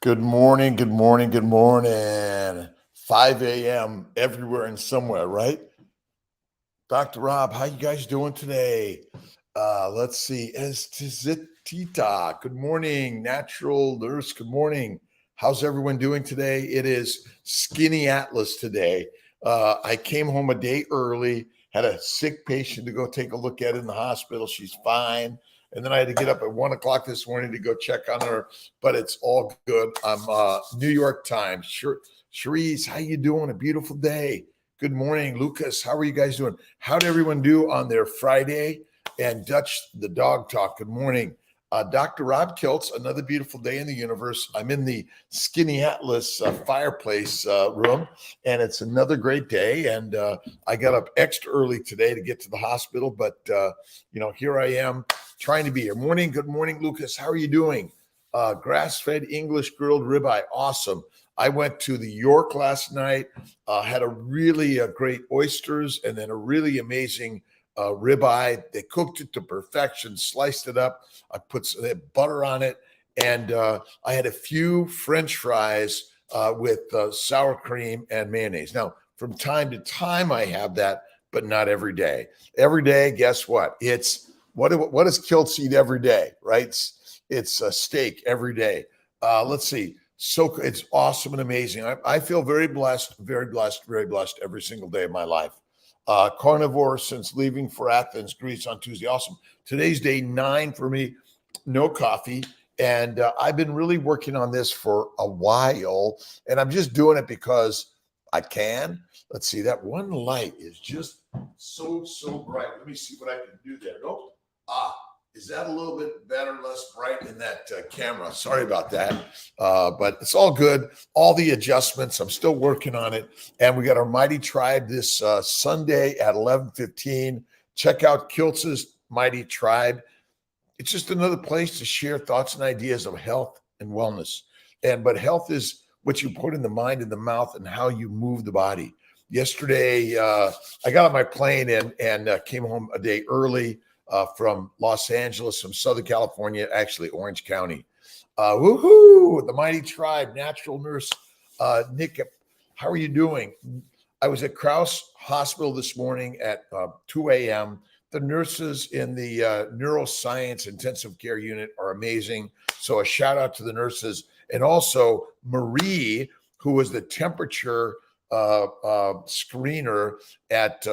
Good morning, good morning, good morning. 5 a.m. everywhere and somewhere, right? Dr. Rob, how you guys doing today? Let's see. Tita. Good morning. Natural Nurse, good morning. How's everyone doing today? It is Skinny Atlas today. I came home a day early, had a sick patient to go take a look at in the hospital. She's fine. And then I had to get up at 1 o'clock this morning to go check on her, but it's all good. I'm New York Times. Cherise, how you doing? A beautiful day. Good morning, Lucas. How are you guys doing? How'd everyone do on their Friday? And Dutch, the dog talk. Good morning. Dr. Rob Kiltz, another beautiful day in the universe. I'm in the Skinny Atlas fireplace room, and it's another great day. And I got up extra early today to get to the hospital, but here I am trying to be here. Morning, good morning, Lucas. How are you doing? Grass-fed English grilled ribeye, awesome. I went to the York last night, had a really great oysters, and then a really amazing ribeye. They cooked it to perfection, sliced it up. I put some butter on it, and I had a few French fries with sour cream and mayonnaise. Now, from time to time, I have that, but not every day. Every day, guess what? It's what does Kiltz eat every day, right? It's a steak every day. Let's see. So it's awesome and amazing. I feel very blessed every single day of my life. Carnivore since leaving for Athens, Greece on Tuesday. Awesome. Today's day 9 for me. No coffee. And I've been really working on this for a while. And I'm just doing it because I can. Let's see. That one light is just so bright. Let me see what I can do there. Nope. Is that a little bit better, less bright in that camera? Sorry about that. But it's all good. All the adjustments. I'm still working on it. And we got our Mighty Tribe this Sunday at 11:15. Check out Kiltz's Mighty Tribe. It's just another place to share thoughts and ideas of health and wellness. But health is what you put in the mind and the mouth and how you move the body. Yesterday, I got on my plane and came home a day early. From Los Angeles, from Southern California, actually Orange County. Woohoo! The Mighty Tribe, Natural Nurse. Nick, how are you doing? I was at Krause Hospital this morning at 2 a.m. The nurses in the neuroscience intensive care unit are amazing. So a shout out to the nurses. And also Marie, who was the temperature screener at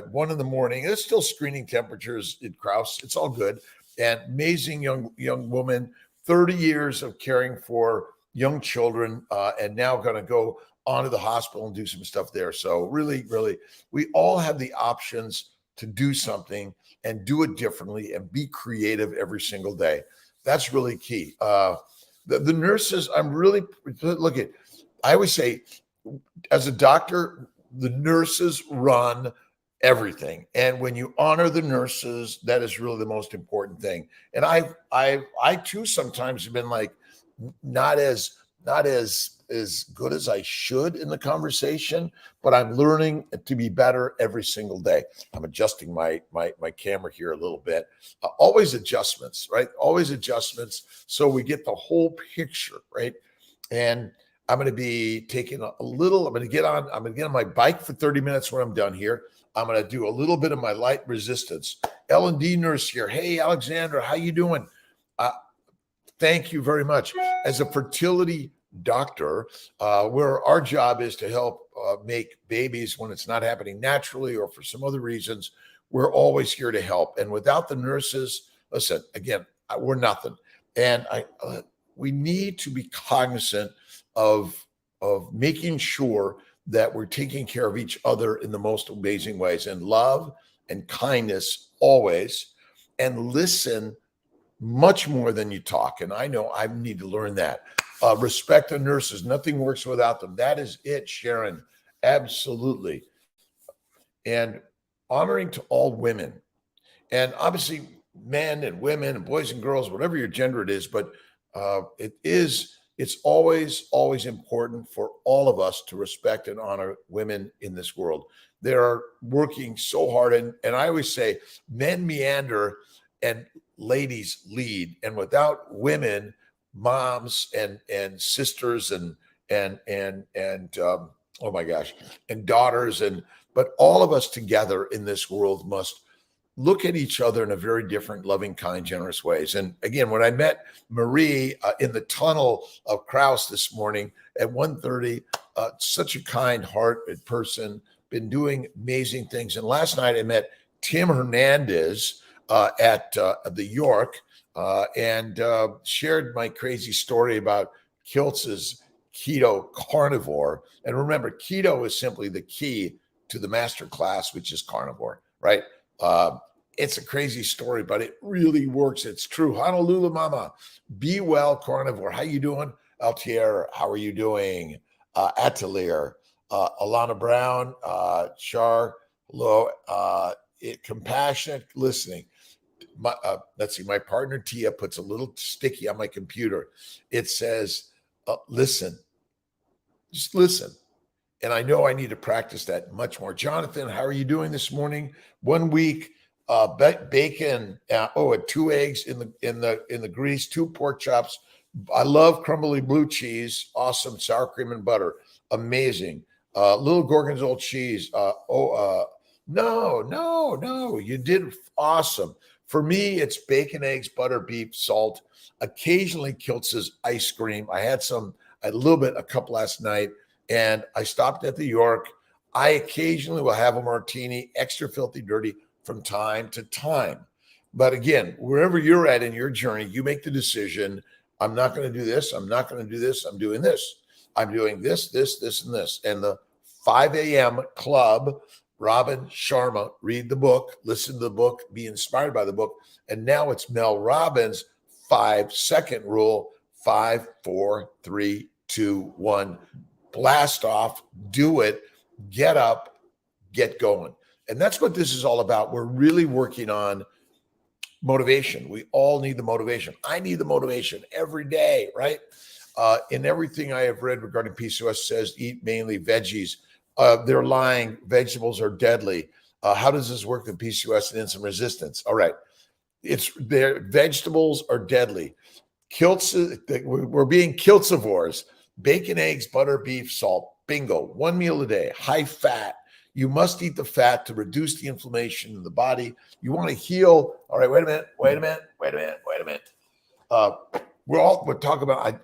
1 in the morning. There's still screening temperatures in Krause. It's all good. And amazing young woman, 30 years of caring for young children, and now going to go on to the hospital and do some stuff there. So really, we all have the options to do something and do it differently and be creative every single day. That's really key. The nurses, I'm really, look at, I always say, as a doctor, the nurses run everything. And when you honor the nurses, that is really the most important thing. And I too sometimes have been like not as good as I should in the conversation, but I'm learning to be better every single day. I'm adjusting my camera here a little bit. Always adjustments, right? Always adjustments. So we get the whole picture, right? And I'm going to be taking I'm going to get on my bike for 30 minutes when I'm done here. I'm going to do a little bit of my light resistance. L&D nurse here. Hey, Alexandra, how you doing? Thank you very much. As a fertility doctor, where our job is to help make babies when it's not happening naturally or for some other reasons, we're always here to help. And without the nurses, listen, again, we're nothing. And we need to be cognizant of making sure that we're taking care of each other in the most amazing ways, and love and kindness always, and listen much more than you talk. And I know I need to learn that. Respect the nurses. Nothing works without them. That is it, Sharon. Absolutely. And honoring to all women. And obviously men and women and boys and girls, whatever your gender it is, but it's always important for all of us to respect and honor women in this world. They're working so hard. And I always say men meander and ladies lead. And without women moms and sisters and oh my gosh, and daughters, but all of us together in this world must look at each other in a very different, loving, kind, generous ways. And again, when I met Marie in the tunnel of Kraus this morning at 1:30, such a kind-hearted person, been doing amazing things. And last night I met Tim Hernandez at the York and shared my crazy story about Kiltz's keto carnivore. And remember, keto is simply the key to the master class, which is carnivore, right? It's a crazy story, but it really works. It's true. Honolulu Mama, be well, carnivore. How you doing? Altier, how are you doing? Atelier, Alana Brown, Char, hello, compassionate listening. Let's see, my partner Tia puts a little sticky on my computer. It says, listen, just listen. And I know I need to practice that much more. Jonathan, how are you doing this morning? 1 week, bacon. And 2 eggs in the grease, 2 pork chops. I love crumbly blue cheese. Awesome sour cream and butter. Amazing. Little gorgonzola cheese. No. You did awesome. For me, it's bacon, eggs, butter, beef, salt. Occasionally, Kiltz's ice cream. I had a cup last night. And I stopped at the York. I occasionally will have a martini, extra filthy dirty from time to time. But again, wherever you're at in your journey, you make the decision. I'm not going to do this. I'm not going to do this. I'm doing this. I'm doing this, and this. And the 5 a.m. club, Robin Sharma, read the book, listen to the book, be inspired by the book. And now it's Mel Robbins' 5-second rule: 5, 4, 3, 2, 1. Blast off, do it, get up, get going. And that's what this is all about. We're really working on motivation. We all need the motivation. I need the motivation every day, right? In everything I have read regarding PCOS says eat mainly veggies. They're lying. Vegetables are deadly. How does this work with PCOS and insulin resistance? All right. Vegetables are deadly. We're being Kiltzivores. Bacon, eggs, butter, beef, salt. Bingo. 1 meal a day. High fat. You must eat the fat to reduce the inflammation in the body. You want to heal. All right, wait a minute. We're talking about,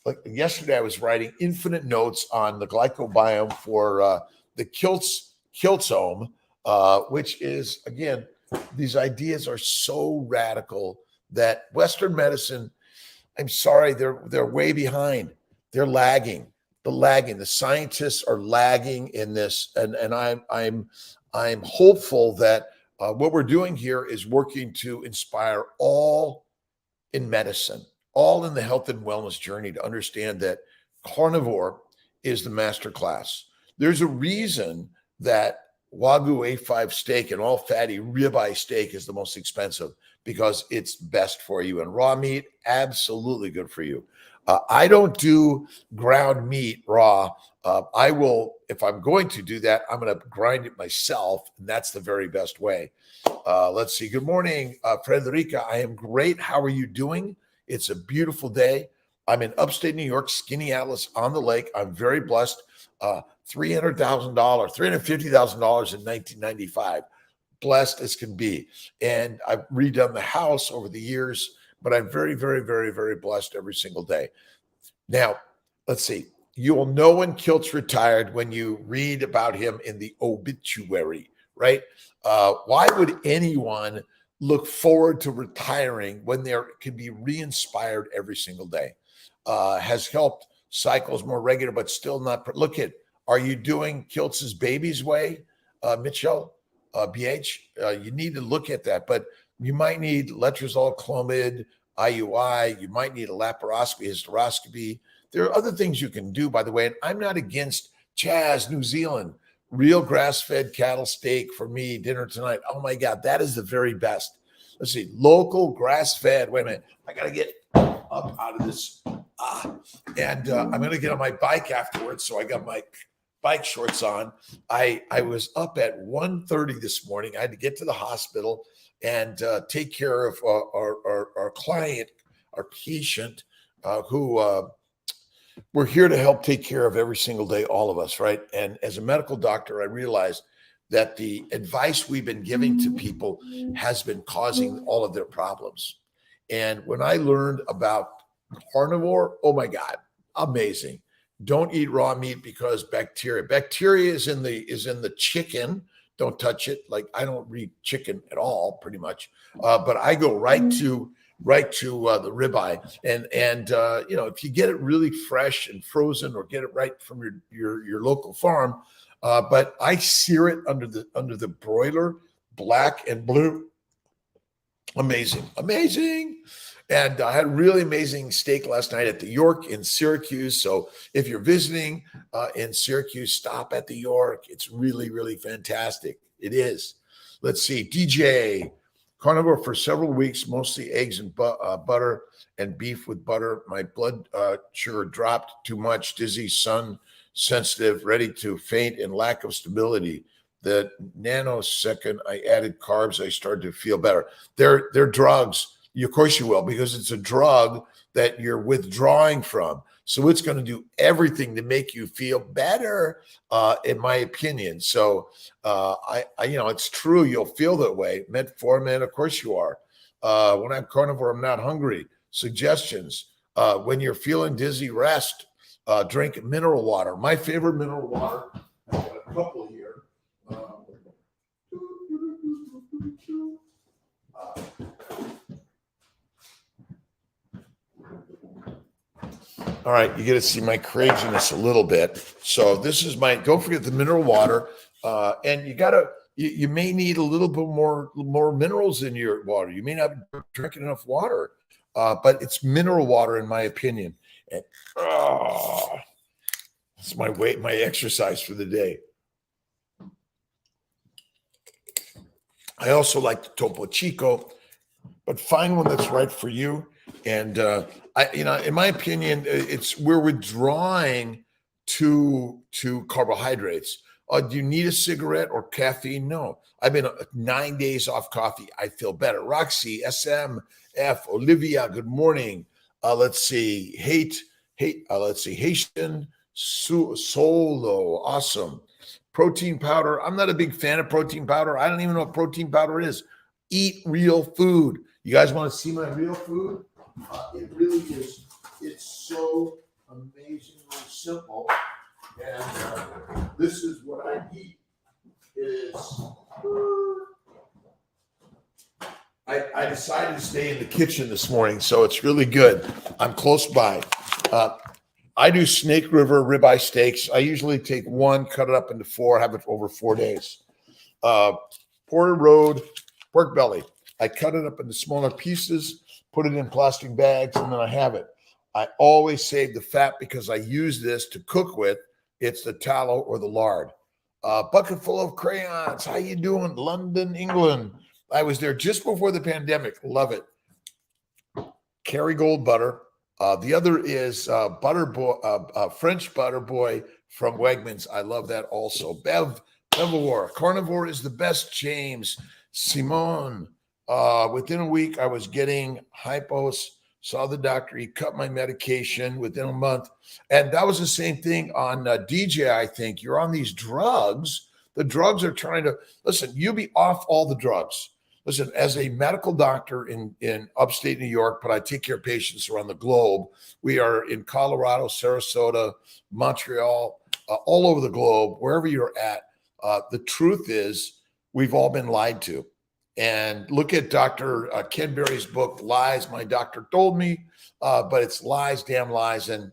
like yesterday I was writing infinite notes on the glycobiome for the Kiltzome, which is, again, these ideas are so radical that Western medicine, I'm sorry, they're way behind. They're lagging. The scientists are lagging in this, and I'm hopeful that what we're doing here is working to inspire all in medicine, all in the health and wellness journey to understand that carnivore is the master class. There's a reason that Wagyu A5 steak and all fatty ribeye steak is the most expensive, because it's best for you. And raw meat, absolutely good for you. I don't do ground meat raw. I will, if I'm going to do that, I'm going to grind it myself, and that's the very best way. Let's see. Good morning, Frederica. I am great. How are you doing? It's a beautiful day. I'm in upstate New York, Skinny Atlas on the lake. I'm very blessed. $350,000 in 1995. Blessed as can be. And I've redone the house over the years, but I'm very, very, very, very blessed every single day. Now, let's see. You will know when Kiltz retired when you read about him in the obituary, right? Why would anyone look forward to retiring when they can be re-inspired every single day? Has helped cycles more regular, but still not. Look at, are you doing Kiltz's baby's way, Mitchell? BH, you need to look at that, but you might need letrozole, Clomid, IUI. You might need a laparoscopy, hysteroscopy. There are other things you can do, by the way. And I'm not against Chaz, New Zealand, real grass-fed cattle steak for me, dinner tonight. Oh my God, that is the very best. Let's see, local grass-fed. Wait a minute, I got to get up out of this. And I'm going to get on my bike afterwards. So I got my bike shorts on. I was up at 1:30 this morning. I had to get to the hospital and take care of our client, our patient, who we're here to help take care of every single day, all of us, right? And as a medical doctor, I realize that the advice we've been giving to people has been causing all of their problems. And when I learned about carnivore, oh my God, amazing. Don't eat raw meat because bacteria is in the chicken. Don't touch it. Like I don't eat chicken at all, pretty much. But I go right to the ribeye, and if you get it really fresh and frozen, or get it right from your local farm. But I sear it under the broiler, black and blue. Amazing. And I had a really amazing steak last night at the York in Syracuse. So if you're visiting in Syracuse, stop at the York. It's really, really fantastic. It is. Let's see. DJ, carnivore for several weeks, mostly eggs and butter and beef with butter. My blood sugar dropped too much, dizzy, sun sensitive, ready to faint, and lack of stability. The nanosecond I added carbs, I started to feel better. They're drugs. Of course you will, because it's a drug that you're withdrawing from. So it's going to do everything to make you feel better, in my opinion. So I it's true. You'll feel that way. Metformin, of course you are. When I'm carnivore, I'm not hungry. Suggestions: when you're feeling dizzy, rest. Drink mineral water. My favorite mineral water. I've got a couple here. All right, you get to see my craziness a little bit. So this is don't forget the mineral water, and you may need a little bit more minerals in your water. You may not be drinking enough water, but it's mineral water in my opinion. And it's my exercise for the day. I also like the Topo Chico, but find one that's right for you. And in my opinion, we're withdrawing to carbohydrates. Do you need a cigarette or caffeine? No. I've been 9 days off coffee. I feel better. Roxy, SMF, Olivia, good morning. Let's see. Let's see. Haitian Solo, awesome. Protein powder. I'm not a big fan of protein powder. I don't even know what protein powder is. Eat real food. You guys want to see my real food? It really is. It's so amazingly simple. And this is what I eat. It is. I decided to stay in the kitchen this morning, so it's really good. I'm close by. I do Snake River ribeye steaks. I usually take one, cut it up into four, have it over 4 days. Porter Road pork belly. I cut it up into smaller pieces, put it in plastic bags, and then I have it. I always save the fat because I use this to cook with. It's the tallow or the lard. Bucket full of crayons. How you doing? London, England. I was there just before the pandemic. Love it. Kerrygold butter. The other is French Butter Boy from Wegmans. I love that also. Bevivore. Carnivore is the best, James. Simone. Within a week, I was getting hypos. Saw the doctor. He cut my medication within a month. And that was the same thing on DJ, I think. You're on these drugs. The drugs are trying to, listen, you be off all the drugs. Listen, as a medical doctor in upstate New York, but I take care of patients around the globe. We are in Colorado, Sarasota, Montreal, all over the globe, wherever you're at. The truth is we've all been lied to. And look at Dr. Ken Berry's book, Lies My Doctor Told Me, but it's lies, damn lies, and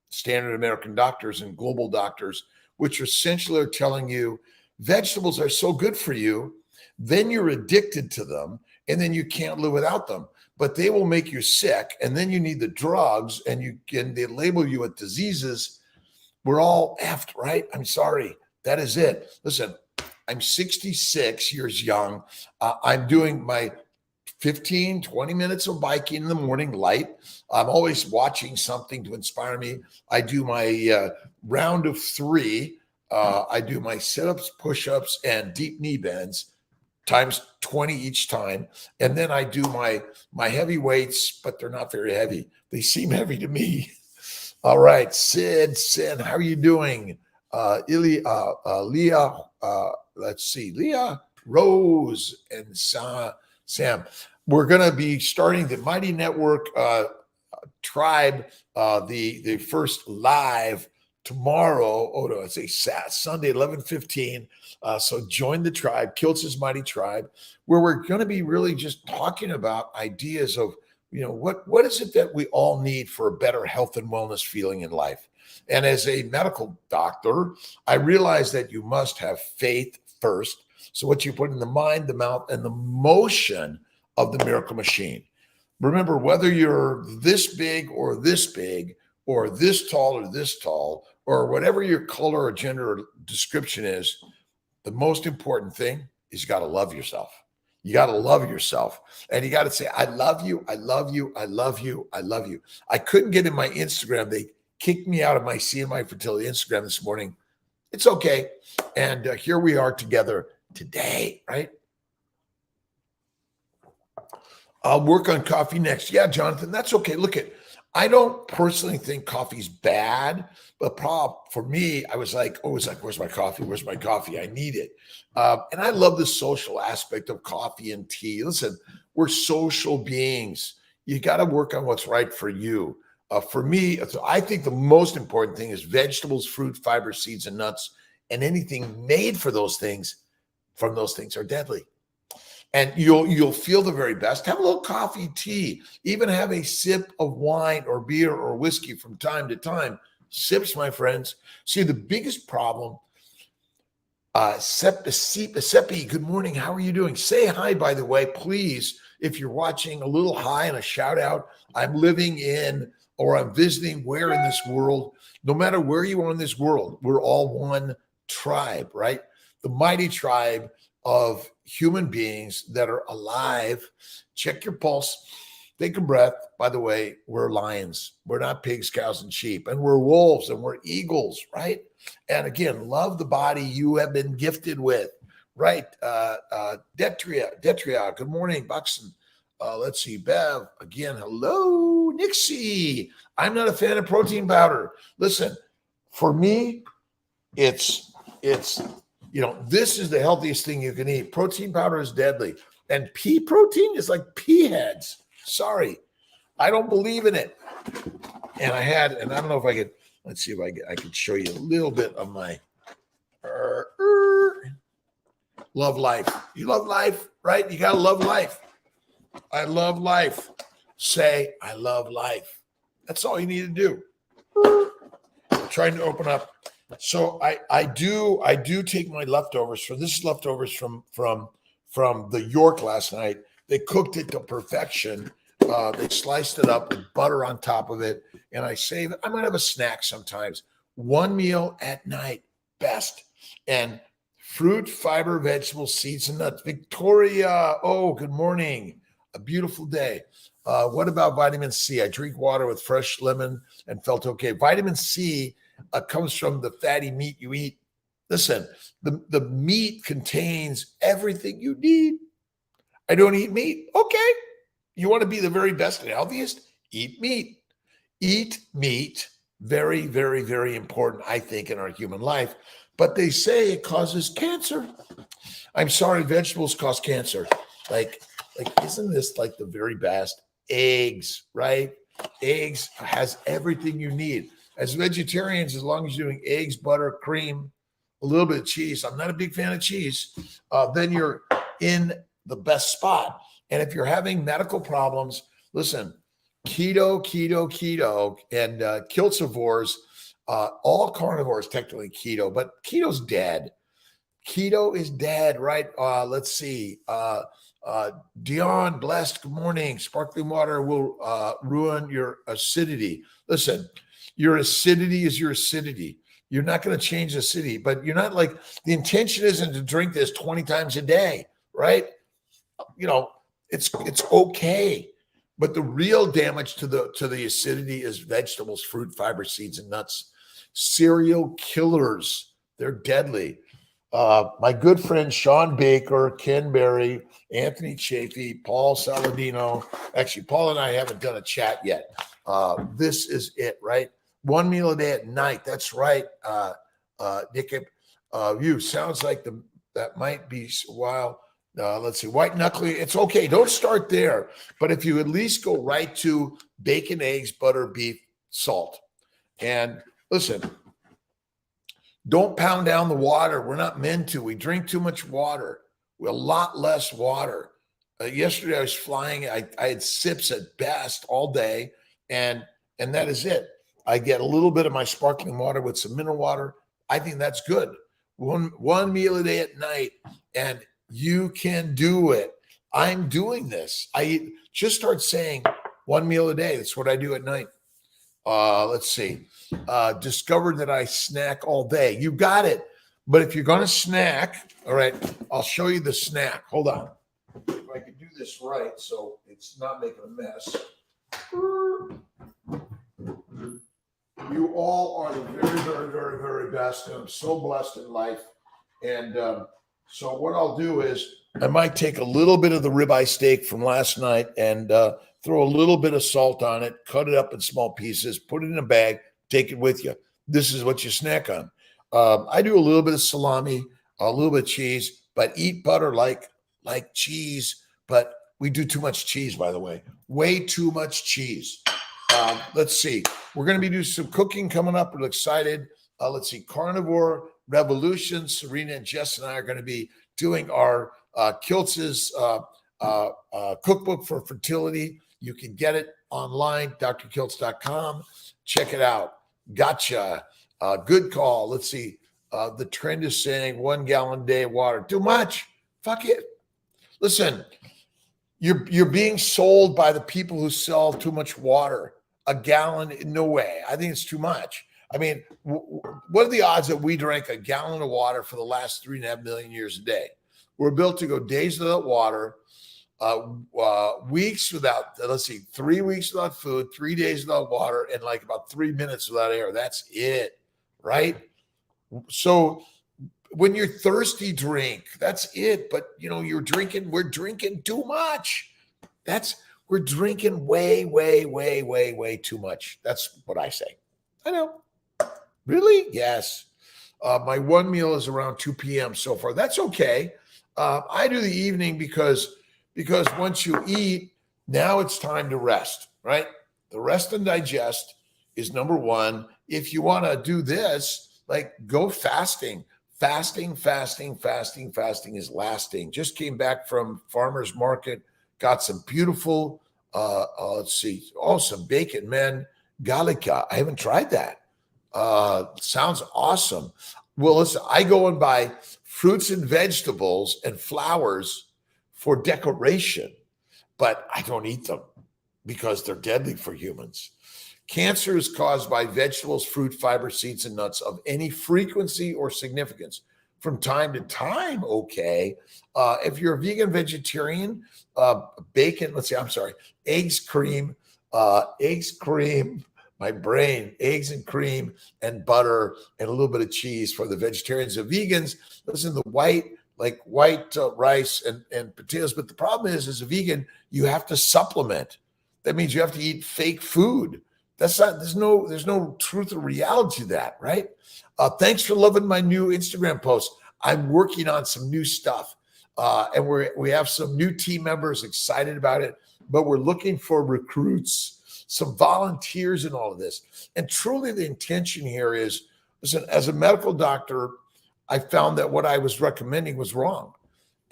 standard American doctors and global doctors, which essentially are telling you vegetables are so good for you, then you're addicted to them, and then you can't live without them. But they will make you sick, and then you need the drugs, and they label you with diseases. We're all effed, right? I'm sorry. That is it. Listen, I'm 66 years young. I'm doing my 15, 20 minutes of biking in the morning, light. I'm always watching something to inspire me. I do my round of 3. I do my sit-ups, push-ups, and deep knee bends. times 20 each time. And then I do my heavy weights, but they're not very heavy. They seem heavy to me. All right, Sid, how are you doing? Leah, let's see, Leah, Rose, and Sam. We're going to be starting the Mighty Network Tribe, the first live tomorrow. Oh no, it's a Sunday, 11:15. So join the tribe, Kiltz's Mighty Tribe, where we're going to be really just talking about ideas of, what is it that we all need for a better health and wellness feeling in life. And as a medical doctor, I realize that you must have faith first. So what you put in the mind, the mouth, and the motion of the miracle machine. Remember, whether you're this big or this tall, or whatever your color or gender or description is, the most important thing is you got to love yourself. You got to love yourself. And you got to say, I love you, I love you, I love you, I love you. I couldn't get in my Instagram. They kicked me out of my CMI Fertility Instagram this morning. It's okay. And here we are together today, right? I'll work on coffee next. Yeah, Jonathan, that's okay. Look, I don't personally think coffee's bad, but for me, I was like, where's my coffee? Where's my coffee? I need it. And I love the social aspect of coffee and tea. Listen, we're social beings. You got to work on what's right for you. For me, I think the most important thing is vegetables, fruit, fiber, seeds, and nuts, and anything made from those things are deadly. And you'll feel the very best. Have a little coffee, tea, even have a sip of wine or beer or whiskey from time to time. Sips, my friends. See, the biggest problem, Seppi, good morning. How are you doing? Say hi, by the way, please. If you're watching, a little hi and a shout out. I'm living in or I'm visiting where in this world. No matter where you are in this world, we're all one tribe, right? The mighty tribe of human beings that are alive. Check your pulse. Take a breath. By the way, we're lions. We're not pigs, cows, and sheep. And we're wolves and we're eagles, right? And again, love the body you have been gifted with, right? Detria, good morning. Buxton. Let's see. Bev, again, hello. Nixie. I'm not a fan of protein powder. Listen, for me, it's this is the healthiest thing you can eat. Protein powder is deadly. And pea protein is like pea heads. Sorry. I don't believe in it. And I don't know if I could, let's see if I could show you a little bit of my love life. You love life, right? You got to love life. I love life. Say, I love life. That's all you need to do. I'm trying to open up. So I do take my leftovers. This is leftovers from the York last night. They cooked it to perfection. They sliced it up with butter on top of it, and I save it. I might have a snack sometimes. One meal at night, best. And fruit, fiber, vegetables, seeds, and nuts. Victoria, oh, good morning. A beautiful day. What about vitamin C? I drink water with fresh lemon and felt okay. Vitamin C comes from the fatty meat you eat. Listen, the meat contains everything you need. I don't eat meat. Okay. You want to be the very best and healthiest? Eat meat. Eat meat. Very, very, very important, I think, in our human life. But they say it causes cancer. I'm sorry, vegetables cause cancer. Like, isn't this like the very best? Eggs, right? Eggs has everything you need. As vegetarians, as long as you're doing eggs, butter, cream, a little bit of cheese, I'm not a big fan of cheese, then you're in the best spot. And if you're having medical problems, listen, keto, and Kiltzivores, all carnivores technically keto, but keto's dead. Keto is dead, right? Let's see. Dion, blessed, good morning. Sparkling water will ruin your acidity. Listen, your acidity is your acidity. You're not going to change the acidity, but you're not like, the intention isn't to drink this 20 times a day, right? It's okay. But the real damage to the acidity is vegetables, fruit, fiber, seeds, and nuts. Serial killers. They're deadly. My good friend Sean Baker, Ken Berry, Anthony Chafee, Paul Saladino. Actually, Paul and I haven't done a chat yet. This is it, right? One meal a day at night. That's right, Nick. You sounds like that might be while. Let's see, white knuckling. It's okay. Don't start there. But if you at least go right to bacon, eggs, butter, beef, salt, and listen. Don't pound down the water. We're not meant to. We drink too much water. We're a lot less water. Yesterday I was flying. I had sips at best all day, and that is it. I get a little bit of my sparkling water with some mineral water. I think that's good. One meal a day at night, and you can do it. I'm doing this. I just start saying one meal a day. That's what I do at night. Let's see. Discovered that I snack all day. You got it. But if you're going to snack, all right, I'll show you the snack. Hold on. If I can do this right so it's not making a mess. You all are the very, very, very, very best. And I'm so blessed in life. And so what I'll do is I might take a little bit of the ribeye steak from last night and throw a little bit of salt on it, cut it up in small pieces, put it in a bag, take it with you. This is what you snack on. I do a little bit of salami, a little bit of cheese, but eat butter like cheese. But we do too much cheese, by the way. Way too much cheese. Let's see. We're going to be doing some cooking coming up. We're excited. Let's see. Carnivore Revolution. Serena and Jess and I are going to be doing our Kiltz's cookbook for fertility. You can get it online, drkiltz.com. Check it out. Gotcha. Good call. Let's see. The trend is saying 1 gallon a day of water. Too much. Fuck it. Listen, you're being sold by the people who sell too much water. A gallon, no way. I think it's too much. I mean, what are the odds that we drank a gallon of water for the last 3.5 million years a day? We're built to go days without water, weeks without, 3 weeks without food, 3 days without water, and like about 3 minutes without air. That's it, right? So when you're thirsty, drink. That's it. But, we're drinking too much. We're drinking way, way, way, way, way too much. That's what I say. I know. Really? Yes. My one meal is around 2 p.m. so far. That's okay. I do the evening because once you eat, now it's time to rest, right? The rest and digest is number one. If you want to do this, go fasting. Fasting is lasting. Just came back from farmer's market, got some beautiful, some bacon, man. Gallica. I haven't tried that. Sounds awesome. Well, listen, I go and buy fruits and vegetables and flowers for decoration, but I don't eat them because they're deadly for humans. Cancer is caused by vegetables, fruit, fiber, seeds, and nuts of any frequency or significance. From time to time, okay. If you're a vegan, vegetarian, eggs, cream, my brain, eggs and cream and butter and a little bit of cheese for the vegetarians. The vegans, listen, the white rice and potatoes. But the problem is, as a vegan, you have to supplement. That means you have to eat fake food. There's no truth or reality to that, right? Thanks for loving my new Instagram post. I'm working on some new stuff. And we have some new team members excited about it, but we're looking for recruits, some volunteers in all of this. And truly the intention here is, listen, as a medical doctor, I found that what I was recommending was wrong.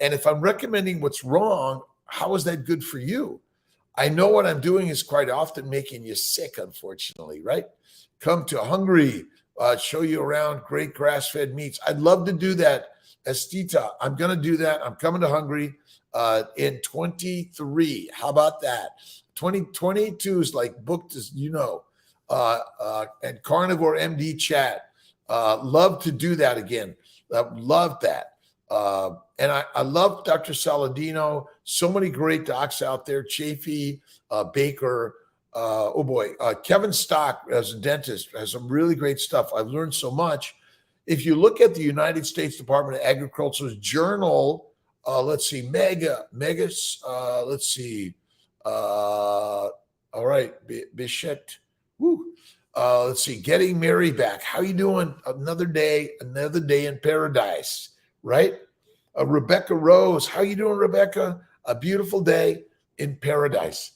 And if I'm recommending what's wrong, how is that good for you? I know what I'm doing is quite often making you sick, unfortunately, right? Come to Hungary, show you around great grass-fed meats. I'd love to do that. Estita, I'm going to do that. I'm coming to Hungary in 23. How about that? 2022 is booked, as you know, and Carnivore MD chat. Love to do that again. Love that. And I love Dr. Saladino. So many great docs out there. Chafee, Baker. Kevin Stock as a dentist has some really great stuff. I've learned so much. If you look at the United States Department of Agriculture's journal, let's see, Megas, let's see, all right, Bichette, woo. Let's see, getting Mary back. How you doing? Another day in paradise, right? Rebecca Rose, how you doing, Rebecca? A beautiful day in paradise.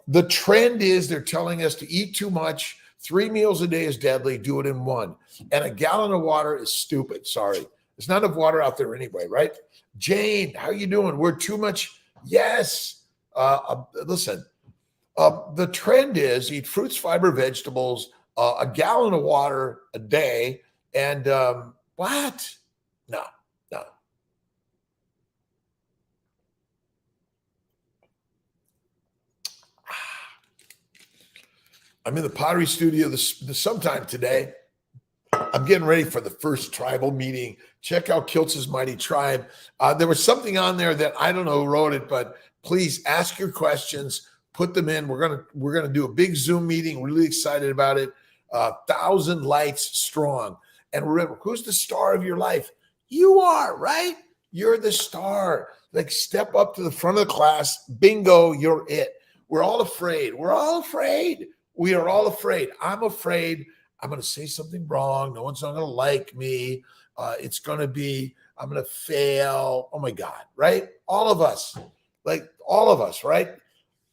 The trend is they're telling us to eat too much. 3 meals a day is deadly. Do it in one. And a gallon of water is stupid. Sorry. There's not enough water out there anyway, right? Jane, how you doing? We're too much. Yes. Listen, the trend is eat fruits, fiber, vegetables, a gallon of water a day. And what? No. I'm in the pottery studio sometime today. I'm getting ready for the first tribal meeting. Check out Kiltz's Mighty Tribe. There was something on there that I don't know who wrote it, but please ask your questions, put them in. We're gonna do a big Zoom meeting. Really excited about it. 1,000 lights strong. And remember, who's the star of your life? You are, right? You're the star. Like, step up to the front of the class. Bingo, you're it. We're all afraid. We are all afraid. I'm afraid I'm going to say something wrong. No one's not going to like me. I'm going to fail. Oh my God, right? All of us, right?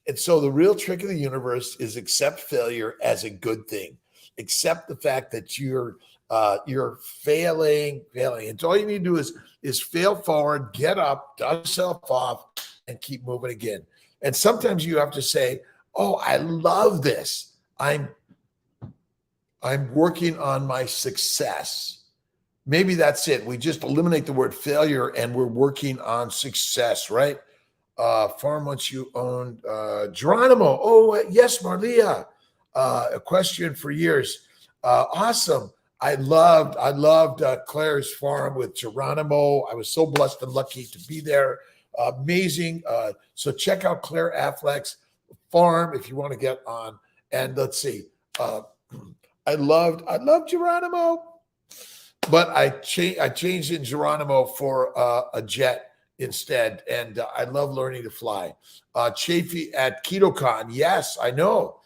And so the real trick of the universe is accept failure as a good thing. Accept the fact that you're failing. And all you need to do is fail forward, get up, dust yourself off, and keep moving again. And sometimes you have to say, oh, I love this. I'm working on my success. Maybe that's it. We just eliminate the word failure and we're working on success, right? Farm once you owned Geronimo. Oh, yes, Marlia. A question for years. Awesome. I loved Claire's farm with Geronimo. I was so blessed and lucky to be there. Amazing. So check out Claire Affleck's farm if you want to get on. And let's see. I loved Geronimo, but I changed in Geronimo for a jet instead. And I love learning to fly. Chafee at KetoCon. Yes, I know.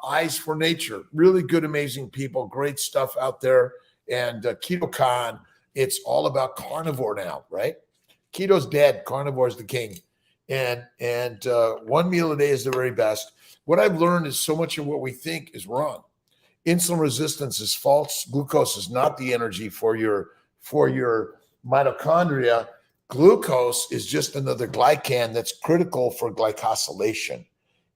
Eyes for Nature. Really good, amazing people. Great stuff out there. And KetoCon, it's all about carnivore now, right? Keto's dead. Carnivore is the king. And 1 meal a day is the very best. What I've learned is so much of what we think is wrong. Insulin resistance is false. Glucose is not the energy for your mitochondria. Glucose is just another glycan that's critical for glycosylation.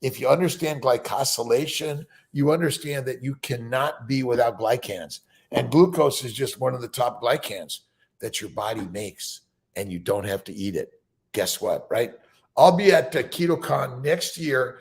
If you understand glycosylation, you understand that you cannot be without glycans. And glucose is just one of the top glycans that your body makes, and you don't have to eat it. Guess what, right? I'll be at KetoCon next year.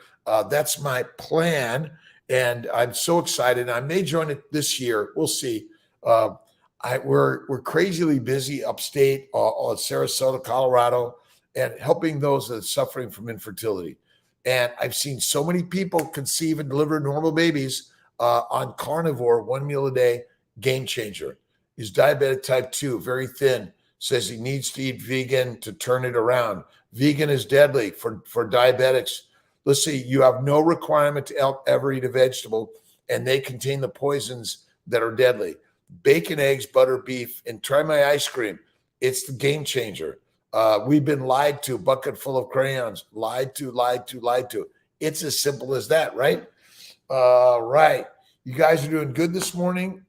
That's my plan, and I'm so excited. I may join it this year. We'll see. We're crazily busy upstate, Sarasota, Colorado, and helping those that are suffering from infertility. And I've seen so many people conceive and deliver normal babies on carnivore, 1 meal a day, game changer. He's diabetic type 2, very thin, says he needs to eat vegan to turn it around. Vegan is deadly for diabetics. Let's see, you have no requirement to ever eat a vegetable, and they contain the poisons that are deadly. Bacon, eggs, butter, beef, and try my ice cream. It's the game changer. We've been lied to, bucket full of crayons, lied to. It's as simple as that, right? Right. You guys are doing good this morning.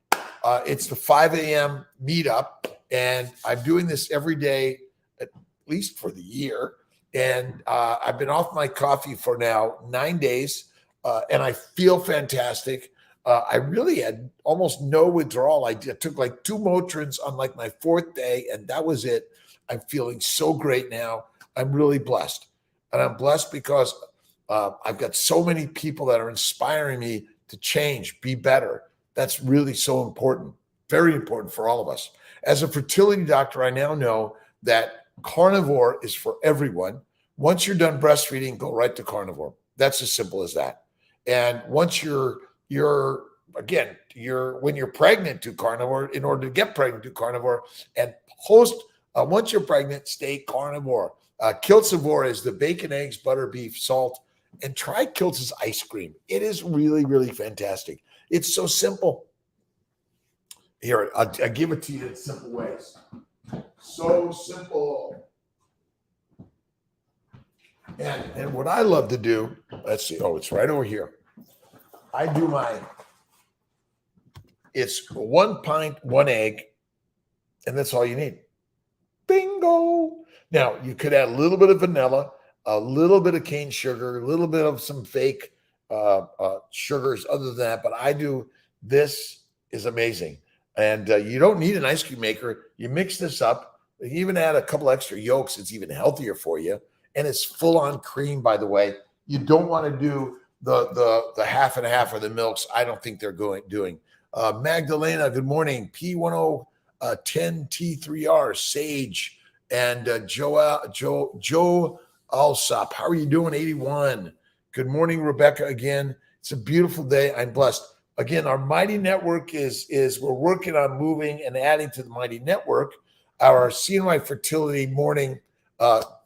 It's the 5 a.m. meetup, and I'm doing this every day, at least for the year. And I've been off my coffee for now 9 days, and I feel fantastic. I really had almost no withdrawal. I took like 2 Motrins on like my 4th day, and that was it. I'm feeling so great now. I'm really blessed. And I'm blessed because I've got so many people that are inspiring me to change, be better. That's really so important, very important for all of us. As a fertility doctor, I now know that carnivore is for everyone. Once you're done breastfeeding, go right to carnivore. That's as simple as that. And once you're again, when you're pregnant to carnivore, in order to get pregnant to carnivore, and once you're pregnant, stay carnivore. Kiltzivore is the bacon, eggs, butter, beef, salt, and try Kiltz's ice cream. It is really, really fantastic. It's so simple. Here, I'll give it to you in simple ways. So simple. And what I love to do, let's see. Oh, it's right over here. I do it's 1 pint, 1 egg, and that's all you need. Bingo. Now, you could add a little bit of vanilla, a little bit of cane sugar, a little bit of some fake sugars other than that. But I do, this is amazing. And you don't need an ice cream maker. You mix this up. You even add a couple extra yolks. It's even healthier for you. And it's full on cream, by the way. You don't want to do the half and half of the milks. I don't think they're doing. Magdalena, good morning. P10T3R, Sage, and Joe Alsop. How are you doing? 81. Good morning, Rebecca. Again, it's a beautiful day. I'm blessed. Again, our Mighty Network is we're working on moving and adding to the Mighty Network. Our CNY Fertility morning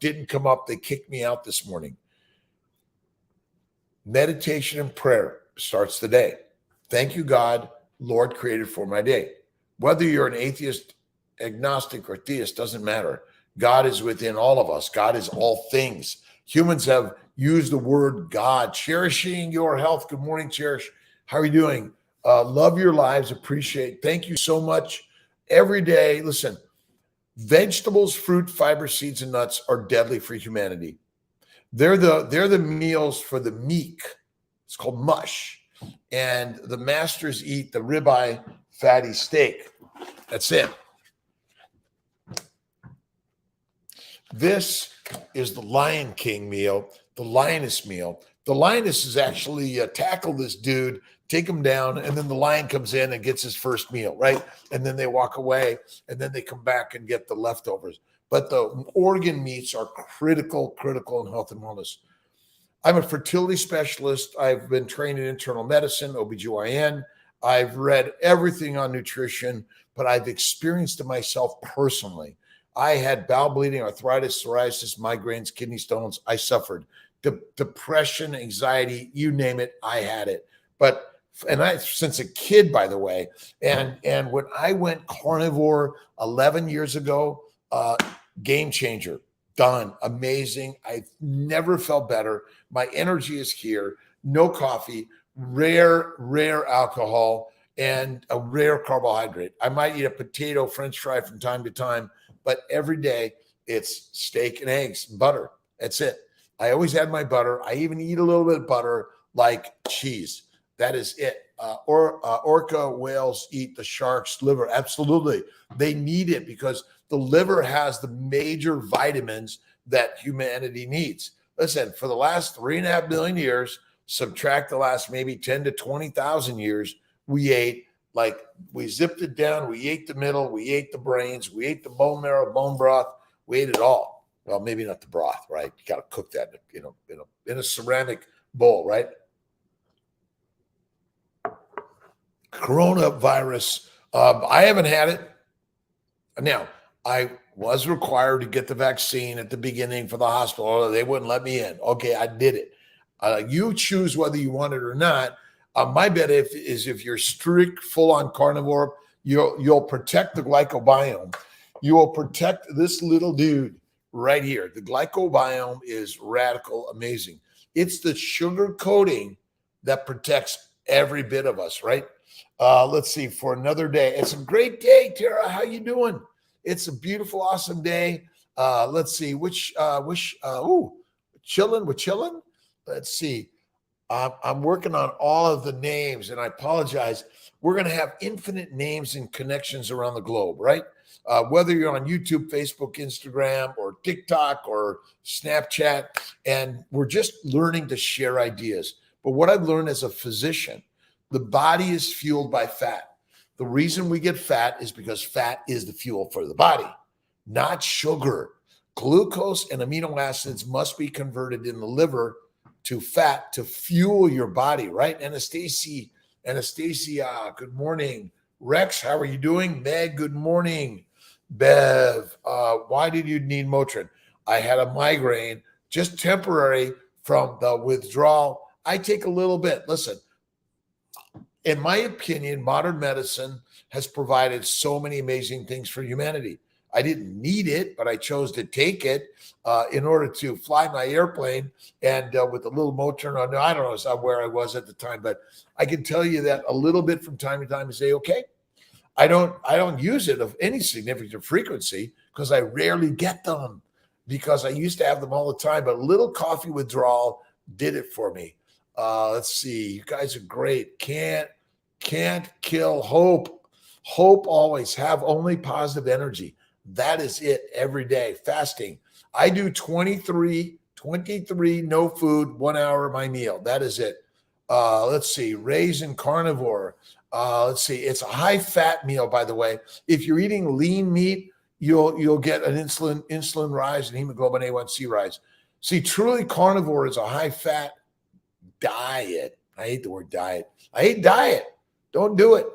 didn't come up. They kicked me out this morning. Meditation and prayer starts the day. Thank you, God, Lord, created for my day. Whether you're an atheist, agnostic, or theist, doesn't matter. God is within all of us. God is all things. Humans have used the word God. Cherishing your health. Good morning, Cherish. How are you doing? Love your lives. Appreciate. Thank you so much. Every day, listen, vegetables, fruit, fiber, seeds, and nuts are deadly for humanity. They're the meals for the meek. It's called mush. And the masters eat the ribeye fatty steak. That's it. This is the Lion King meal, the lioness meal. The lioness is actually tackle this dude, take him down, and then the lion comes in and gets his first meal, right? And then they walk away, and then they come back and get the leftovers. But the organ meats are critical in health and wellness. I'm a fertility specialist. I've been trained in internal medicine, OBGYN. I've read everything on nutrition, but I've experienced it myself personally. I had bowel bleeding, arthritis, psoriasis, migraines, kidney stones. I suffered depression, anxiety, you name it, I had it. And I, since a kid, by the way, and when I went carnivore 11 years ago, game changer, done, amazing. I've never felt better. My energy is here. No coffee, rare alcohol, and a rare carbohydrate. I might eat a potato, French fry from time to time, but every day it's steak and eggs, butter. That's it. I always add my butter. I even eat a little bit of butter like cheese. That is it. Orca whales eat the shark's liver. Absolutely. They need it because the liver has the major vitamins that humanity needs. Listen, for the last 3.5 million years, subtract the last maybe 10 to 20,000 years, we zipped it down. We ate the middle. We ate the brains. We ate the bone marrow, bone broth. We ate it all. Well, maybe not the broth, right? You got to cook that in a ceramic bowl, right? Coronavirus. I haven't had it. Now, I was required to get the vaccine at the beginning for the hospital. They wouldn't let me in. Okay, I did it. You choose whether you want it or not. My bet is if you're strict, full-on carnivore, you'll protect the glycobiome. You will protect this little dude right here. The glycobiome is radical, amazing. It's the sugar coating that protects every bit of us, right? Let's see, for another day. It's a great day, Tara. How you doing? It's a beautiful, awesome day. Let's see, chilling. Let's see. I'm working on all of the names, and I apologize. We're going to have infinite names and connections around the globe, right? Whether you're on YouTube, Facebook, Instagram, or TikTok, or Snapchat, and we're just learning to share ideas. But what I've learned as a physician, the body is fueled by fat. The reason we get fat is because fat is the fuel for the body, not sugar. Glucose and amino acids must be converted in the liver to fat to fuel your body, right? Anastasia, good morning. Rex, how are you doing? Meg, good morning. Bev, why did you need Motrin? I had a migraine, just temporary from the withdrawal. I take a little bit. Listen, in my opinion, modern medicine has provided so many amazing things for humanity. I didn't need it, but I chose to take it in order to fly my airplane. And with a little Motrin on, I don't know where I was at the time, but I can tell you that a little bit from time to time and say, okay, I don't use it of any significant frequency because I rarely get them because I used to have them all the time. But a little coffee withdrawal did it for me. Let's see. You guys are great. Can't kill hope. Hope always. Have only positive energy. That is it every day. Fasting. I do 23 no food, 1 hour my meal. That is it. Let's see. Raisin carnivore. Let's see. It's a high fat meal, by the way. If you're eating lean meat, you'll get an insulin rise and hemoglobin A1C rise. See, truly carnivore is a high fat diet. I hate the word diet. I hate diet. Don't do it.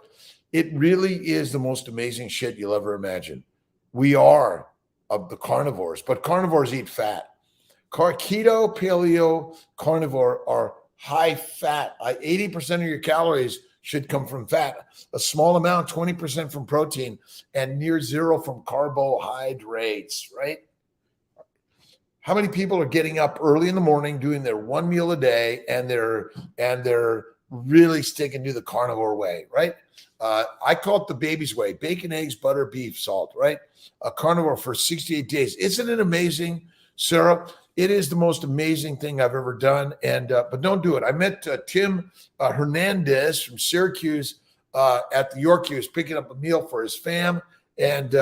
It really is the most amazing shit you'll ever imagine. We are of the carnivores, but carnivores eat fat. Keto, paleo, carnivore are high fat. 80% of your calories should come from fat. A small amount, 20% from protein, and near zero from carbohydrates, right? How many people are getting up early in the morning, doing their one meal a day, and they're really sticking to the carnivore way, right? I call it the baby's way: bacon, eggs, butter, beef, salt, right? A carnivore for 68 days. Isn't it amazing, Sarah? It is the most amazing thing I've ever done. And but don't do it. I met Tim Hernandez from Syracuse at the York. He was picking up a meal for his fam, and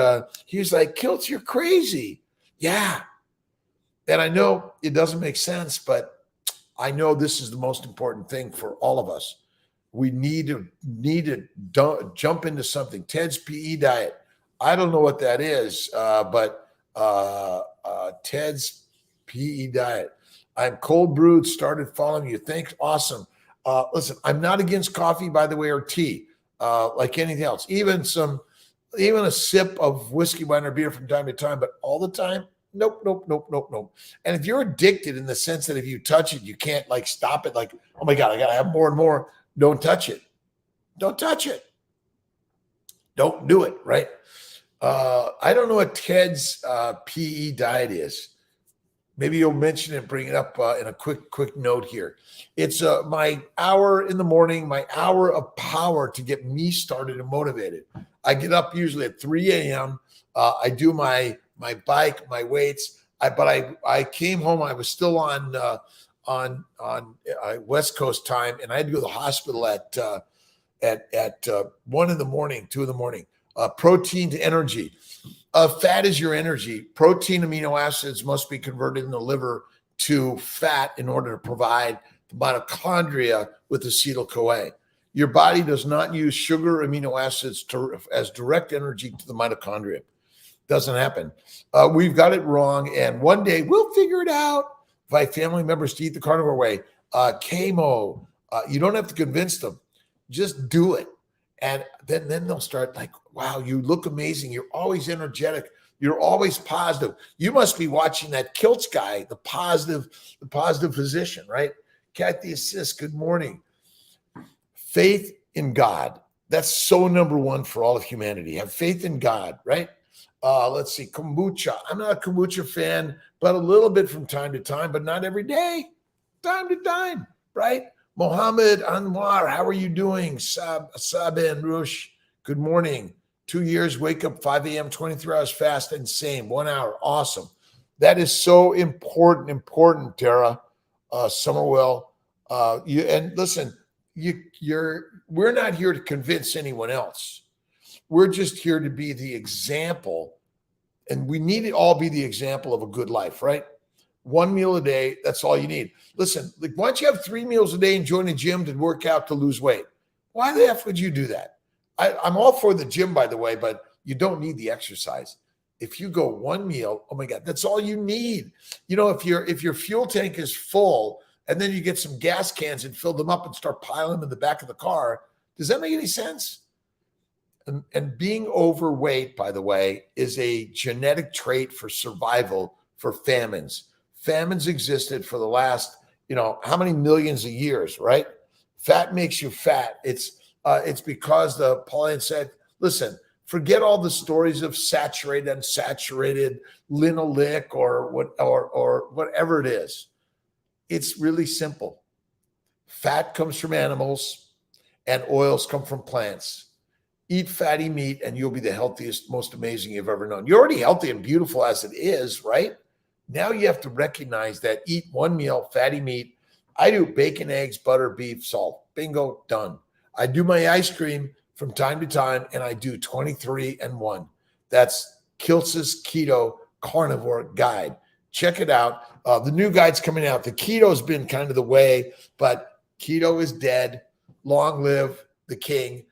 he was like, "Kiltz, you're crazy." Yeah. And I know it doesn't make sense, but I know this is the most important thing for all of us. We need to jump into something. Ted's PE diet. I don't know what that is, but Ted's PE diet. I'm cold brewed, started following you. Thanks. Awesome. Listen, I'm not against coffee, by the way, or tea, like anything else. Even a sip of whiskey, wine, or beer from time to time, but all the time, nope. And if you're addicted in the sense that if you touch it, you can't like stop it. Like, oh my God, I gotta have more and more. Don't touch it. Don't touch it. Don't do it. Right. I don't know what Ted's PE diet is. Maybe you'll mention it, bring it up in a quick note here. It's my hour in the morning, my hour of power to get me started and motivated. I get up usually at 3 a.m. I do my bike, my weights. I came home. I was still on West Coast time, and I had to go to the hospital at 1 in the morning, 2 in the morning. Protein to energy. Fat is your energy. Protein amino acids must be converted in the liver to fat in order to provide the mitochondria with acetyl-CoA. Your body does not use sugar amino acids as direct energy to the mitochondria. Doesn't happen. We've got it wrong, and one day we'll figure it out. Invite family members to eat the carnivore way. Chemo. You don't have to convince them. Just do it. And then they'll start like, wow, you look amazing. You're always energetic. You're always positive. You must be watching that Kiltz guy, the positive physician, right? Kathy Assist, good morning. Faith in God. That's so number one for all of humanity. Have faith in God, right? Let's see, kombucha. I'm not a kombucha fan, but a little bit from time to time, but not every day. Time to time, right? Mohammed Anwar, how are you doing? Saben Rush, good morning. 2 years, wake up 5 a.m., 23 hours fast and same, 1 hour. Awesome. That is so important, Tara Summerwell. And listen, we're not here to convince anyone else. We're just here to be the example, and we need to all be the example of a good life, right? 1 meal a day, that's all you need. Listen, like, why don't you have 3 meals a day and join a gym to work out to lose weight? Why the F would you do that? I'm all for the gym, by the way, but you don't need the exercise. If you go 1 meal, oh my God, that's all you need. You know, if your fuel tank is full and then you get some gas cans and fill them up and start piling them in the back of the car, Does that make any sense? And being overweight, by the way, is a genetic trait for survival for famines. Famines existed for the last, how many millions of years, right? Fat makes you fat. It's because the Pauline said, listen, forget all the stories of saturated, unsaturated, linoleic, or whatever it is. It's really simple. Fat comes from animals and oils come from plants. Eat fatty meat and you'll be the healthiest, most amazing you've ever known. You're already healthy and beautiful as it is, right? Now you have to recognize that. Eat one meal, fatty meat. I do bacon, eggs, butter, beef, salt. Bingo, done. I do my ice cream from time to time, and I do 23 and 1. That's Kiltz's Keto Carnivore Guide. Check it out. The new guide's coming out. The keto's been kind of the way, but keto is dead. Long live the king.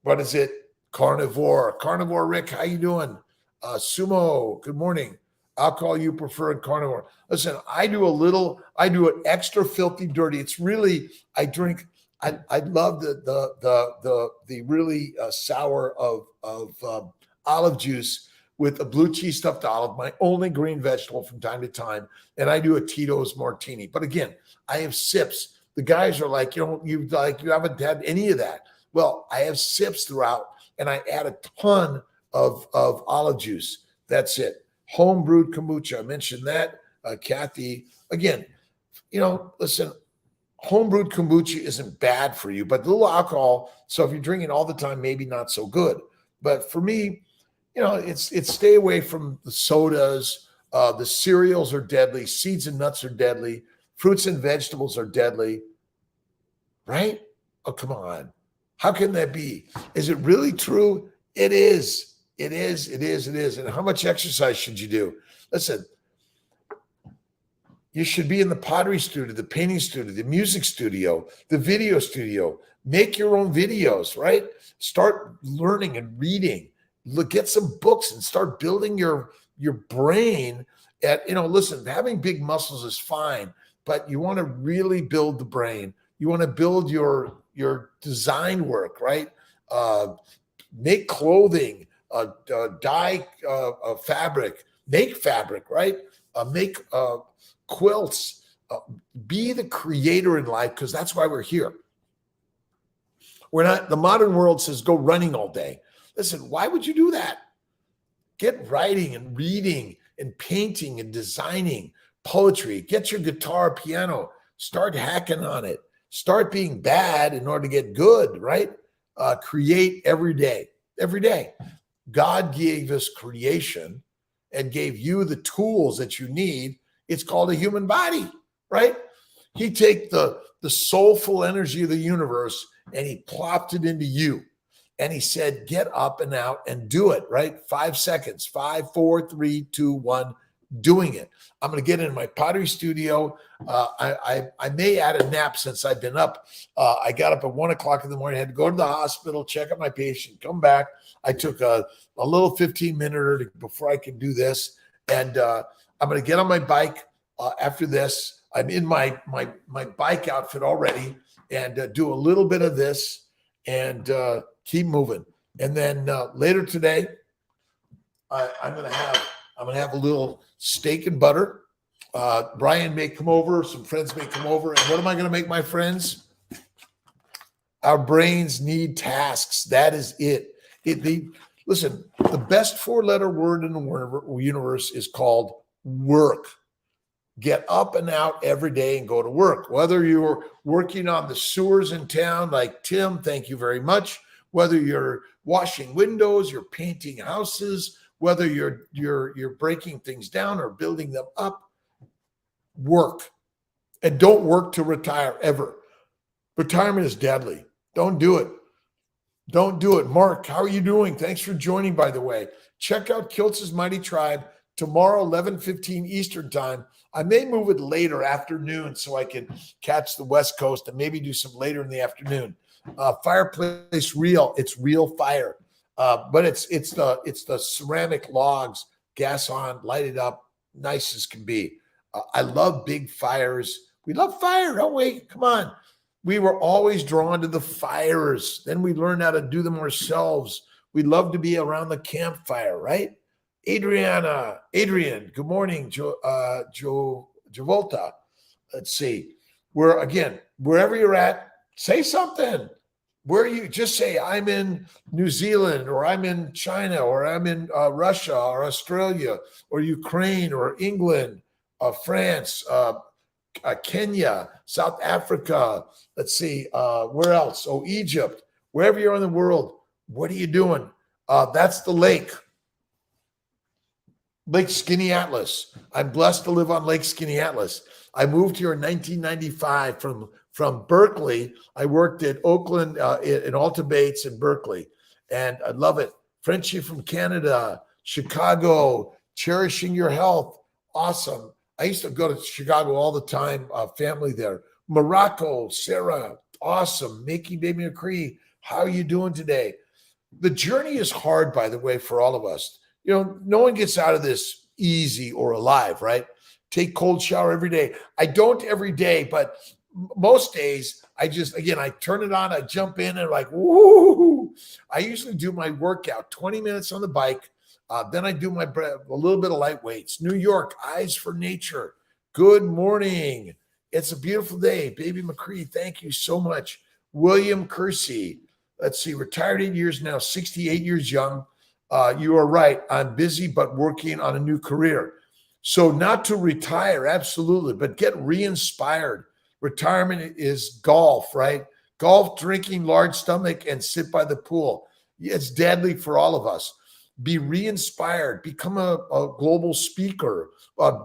What is it? Carnivore. Carnivore Rick, how you doing? Sumo, good morning. Alcohol you prefer in carnivore. Listen, I do it extra filthy dirty. It's really, I love the really sour of olive juice with a blue cheese stuffed olive, my only green vegetable from time to time. And I do a Tito's martini. But again, I have sips. The guys are like, you haven't had any of that. Well, I have sips throughout, and I add a ton of olive juice. That's it. Home brewed kombucha. I mentioned that. Kathy, again, listen, home brewed kombucha isn't bad for you, but a little alcohol. So if you're drinking all the time, maybe not so good. But for me, it's stay away from the sodas. The cereals are deadly. Seeds and nuts are deadly. Fruits and vegetables are deadly. Right? Oh, come on. How can that be? Is it really true? It is. It is. It is. It is. And how much exercise should you do? Listen, you should be in the pottery studio, the painting studio, the music studio, the video studio. Make your own videos, right? Start learning and reading. Get some books and start building your brain. Listen, having big muscles is fine, but you want to really build the brain. You want to build your design work, right? Make clothing, dye fabric, make fabric, right? Make quilts. Be the creator in life, because that's why we're here. We're not, the modern world says go running all day. Listen, why would you do that? Get writing and reading and painting and designing, poetry. Get your guitar, piano. Start hacking on it. Start being bad in order to get good, right? Create every day. Every day. God gave us creation and gave you the tools that you need. It's called a human body, right? He take the soulful energy of the universe and he plopped it into you. And he said, get up and out and do it, right? 5 seconds, 5, 4, 3, 2, 1, doing it. I'm going to get in my pottery studio. I may add a nap since I've been up. I got up at 1 o'clock in the morning, had to go to the hospital, check on my patient, come back. I took a little 15-minute before I can do this. And I'm going to get on my bike after this. I'm in my bike outfit already and do a little bit of this and keep moving. And then later today, I'm going to have a little steak and butter. Brian may come over. Some friends may come over. And what am I going to make my friends? Our brains need tasks. That is it. Listen, the best 4-letter word in the universe is called work. Get up and out every day and go to work. Whether you're working on the sewers in town like Tim, thank you very much. Whether you're washing windows, you're painting houses, whether you're breaking things down or building them up, work. And don't work to retire ever. Retirement is deadly. Don't do it. Don't do it. Mark, how are you doing? Thanks for joining, by the way. Check out Kiltz's Mighty Tribe tomorrow, 11:15 Eastern time. I may move it later afternoon so I can catch the West Coast and maybe do some later in the afternoon. Fireplace real. It's real fire. But it's the ceramic logs, gas on, lighted up, nice as can be. I love big fires. We love fire, don't we? Come on. We were always drawn to the fires. Then we learned how to do them ourselves. We love to be around the campfire, right? Adrian, good morning, Jovolta. Let's see. Wherever you're at, say something. Where you just say, I'm in New Zealand, or I'm in China, or I'm in Russia, or Australia, or Ukraine, or England, France, Kenya, South Africa. Let's see, where else? Oh, Egypt. Wherever you're in the world, what are you doing? That's the lake. Lake Skinny-Atlas. I'm blessed to live on Lake Skinny-Atlas. I moved here in 1995 from Berkeley. I worked at Oakland in Alta Bates in Berkeley, and I love it. Frenchie from Canada, Chicago, cherishing your health. Awesome. I used to go to Chicago all the time, family there. Morocco, Sarah, awesome. Mickey, Baby McCree, how are you doing today? The journey is hard, by the way, for all of us. You know, no one gets out of this easy or alive, right? Take cold shower every day. I don't every day, but most days I turn it on, I jump in and like, woo. I usually do my workout, 20 minutes on the bike. Then I do a little bit of light weights. New York, Eyes for Nature. Good morning. It's a beautiful day. Baby McCree, thank you so much. William Kersey. Let's see, retired 8 years now, 68 years young. You are right. I'm busy, but working on a new career. So not to retire, absolutely, but get re-inspired. Retirement is golf, right? Golf, drinking, large stomach, and sit by the pool. It's deadly for all of us. Be re-inspired. Become a global speaker.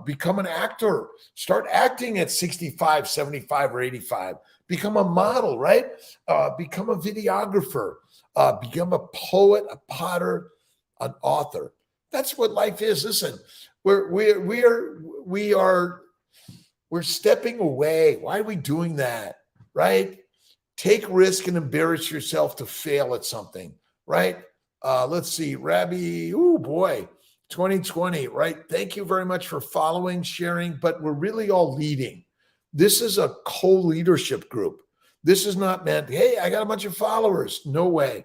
Become an actor. Start acting at 65, 75, or 85. Become a model, right? Become a videographer. Become a poet, a potter, an author. That's what life is. Listen, we're stepping away. Why are we doing that? Right? Take risk and embarrass yourself to fail at something. Right? Let's see, Rabbi. Oh boy, 2020. Right? Thank you very much for following, sharing. But we're really all leading. This is a co-leadership group. This is not meant. Hey, I got a bunch of followers. No way.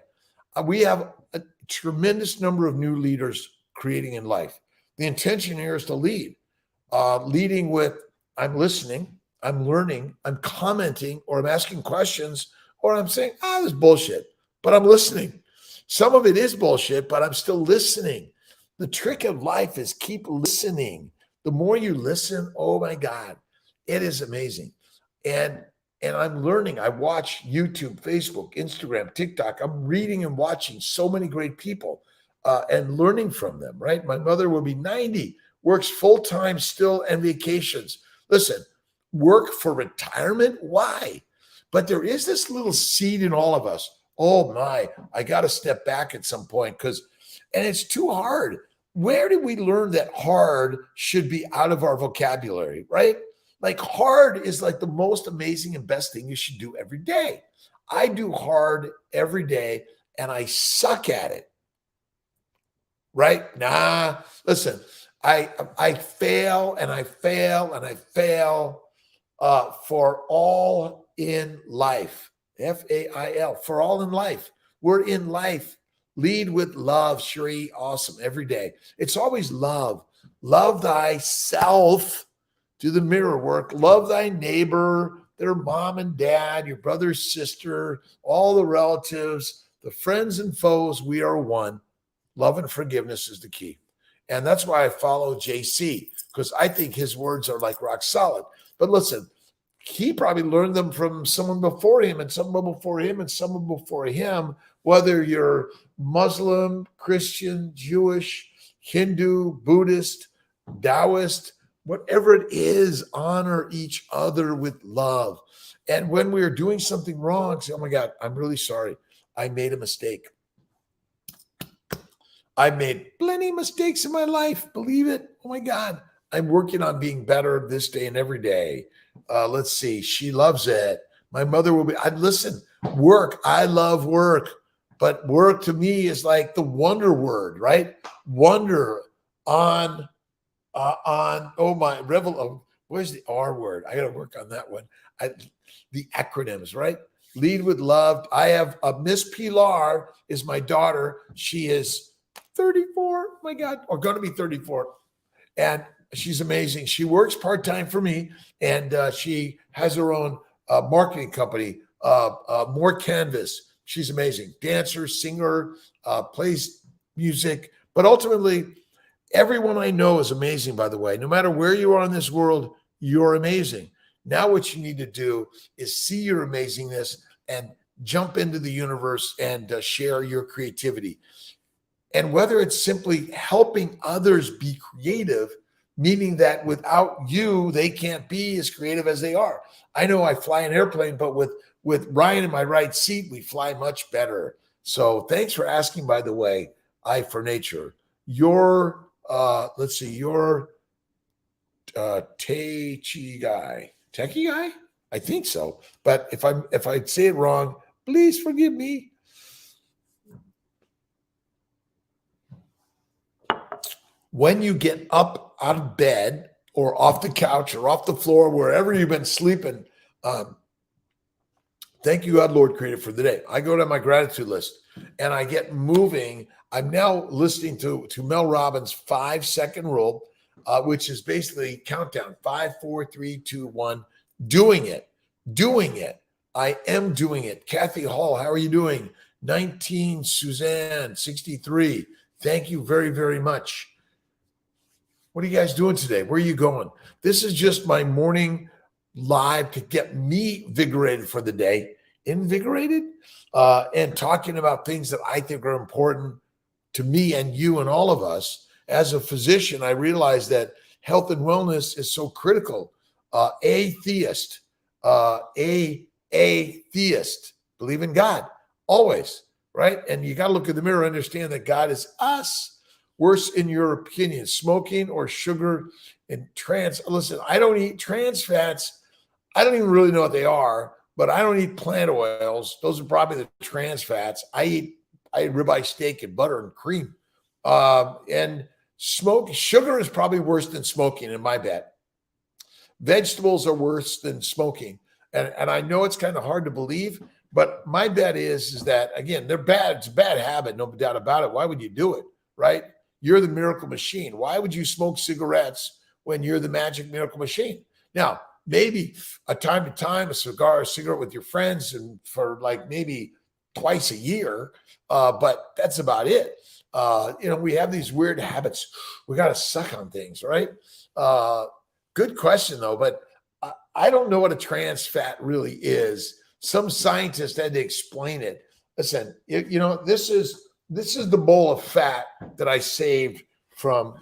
We have a tremendous number of new leaders creating in life. The intention here is to lead, leading with I'm listening, I'm learning, I'm commenting, or I'm asking questions, or I'm saying, this is bullshit, but I'm listening. Some of it is bullshit, but I'm still listening. The trick of life is keep listening. The more you listen, oh my God, it is amazing. And I'm learning. I watch YouTube, Facebook, Instagram, TikTok. I'm reading and watching so many great people and learning from them, right? My mother will be 90, works full-time still and vacations. Listen, work for retirement? Why? But there is this little seed in all of us. Oh my, I got to step back at some point and it's too hard. Where did we learn that hard should be out of our vocabulary, right? Like hard is like the most amazing and best thing you should do every day. I do hard every day and I suck at it. Right? Nah, listen, I fail and I fail and I fail for all in life. F-A-I-L, for all in life. We're in life. Lead with love, Sheree. Awesome. Every day. It's always love. Love thyself. Do the mirror work. Love thy neighbor, their mom and dad, your brother, sister, all the relatives, the friends and foes. We are one. Love and forgiveness is the key. And that's why I follow JC, because I think his words are like rock solid. But listen, he probably learned them from someone before him and someone before him and someone before him, whether you're Muslim, Christian, Jewish, Hindu, Buddhist, Taoist, whatever it is, honor each other with love. And when we are doing something wrong, say, oh my God, I'm really sorry. I made a mistake. I made plenty of mistakes in my life. Believe it. Oh my God. I'm working on being better this day and every day. Let's see. She loves it. My mother will be, listen, work. I love work, but work to me is like the wonder word, right? Wonder on, oh my, where's the R word? I got to work on that one. The acronyms, right? Lead with love. I have Miss Pilar is my daughter. She is 34, my God, or going to be 34. And she's amazing. She works part-time for me, and she has her own marketing company, More Canvas. She's amazing. Dancer, singer, plays music. But ultimately, everyone I know is amazing, by the way. No matter where you are in this world, you're amazing. Now what you need to do is see your amazingness and jump into the universe and share your creativity. And whether it's simply helping others be creative, meaning that without you, they can't be as creative as they are. I know I fly an airplane, but with Ryan in my right seat, we fly much better. So thanks for asking, by the way, I for nature. Your let's see, your techie guy? I think so. But if I say it wrong, please forgive me. When you get up out of bed or off the couch or off the floor, wherever you've been sleeping, thank you, God, Lord, Creator, for the day. I go to my gratitude list and I get moving. I'm now listening to Mel Robbins' 5-second rule, which is basically countdown 5, 4, 3, 2, 1. Doing it. I am doing it. Kathy Hall, how are you doing? 19, Suzanne, 63. Thank you very, very much. What are you guys doing today? Where are you going? This is just my morning live to get me invigorated for the day. Invigorated? And talking about things that I think are important to me and you and all of us. As a physician, I realize that health and wellness is so critical. Atheist, believe in God, always, right? And you got to look in the mirror, understand that God is us. Worse, in your opinion, smoking or sugar and listen, I don't eat trans fats. I don't even really know what they are, but I don't eat plant oils. Those are probably the trans fats. I eat ribeye steak and butter and cream. And sugar is probably worse than smoking in my bet. Vegetables are worse than smoking. And I know it's kind of hard to believe, but my bet is that, again, they're bad. It's a bad habit, no doubt about it. Why would you do it, right? You're the miracle machine. Why would you smoke cigarettes when you're the magic miracle machine? Now, maybe a time to time, a cigarette with your friends, and for like maybe twice a year, but that's about it. We have these weird habits. We got to suck on things, right? Good question, though, but I don't know what a trans fat really is. Some scientist had to explain it. Listen, this is the bowl of fat that I saved from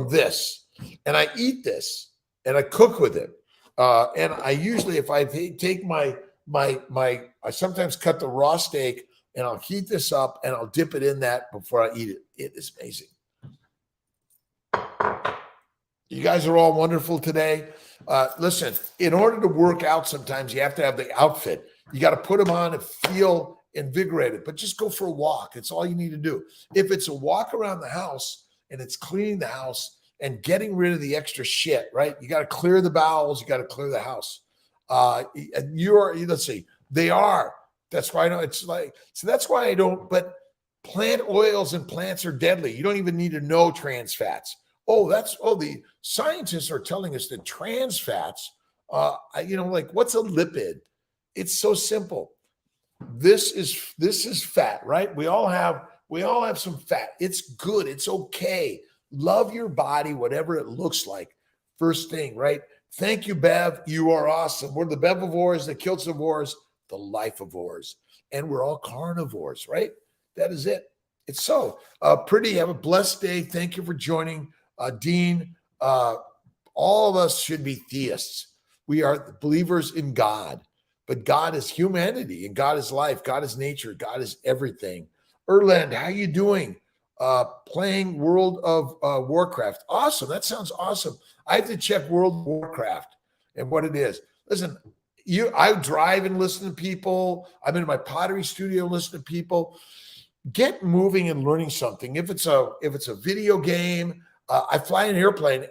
this, and I eat this and I cook with it. And I usually, if I take my I sometimes cut the raw steak and I'll heat this up and I'll dip it in that before I eat it. It is amazing. You guys are all wonderful today. Listen, in order to work out, sometimes you have to have the outfit. You got to put them on and feel invigorated, but just go for a walk. It's all you need to do. If it's a walk around the house and it's cleaning the house and getting rid of the extra shit, right? You got to clear the bowels. You got to clear the house. Let's see, they are. That's why I know it's like, so that's why I don't, but plant oils and plants are deadly. You don't even need to know trans fats. The scientists are telling us that trans fats, like what's a lipid? It's so simple. This is fat, right? We all have some fat. It's good. It's okay. Love your body, whatever it looks like. First thing, right? Thank you, Bev. You are awesome. We're the Bevivores, the Kiltzivores, the Lifeivores, and we're all carnivores, right? That is it. It's so pretty. Have a blessed day. Thank you for joining, Dean. All of us should be theists. We are believers in God. But God is humanity, and God is life, God is nature, God is everything. Erland, how you doing? Playing World of Warcraft. Awesome. That sounds awesome. I have to check World of Warcraft and what it is. Listen, I drive and listen to people. I'm in my pottery studio, listen to people. Get moving and learning something. If it's a video game, I fly an airplane.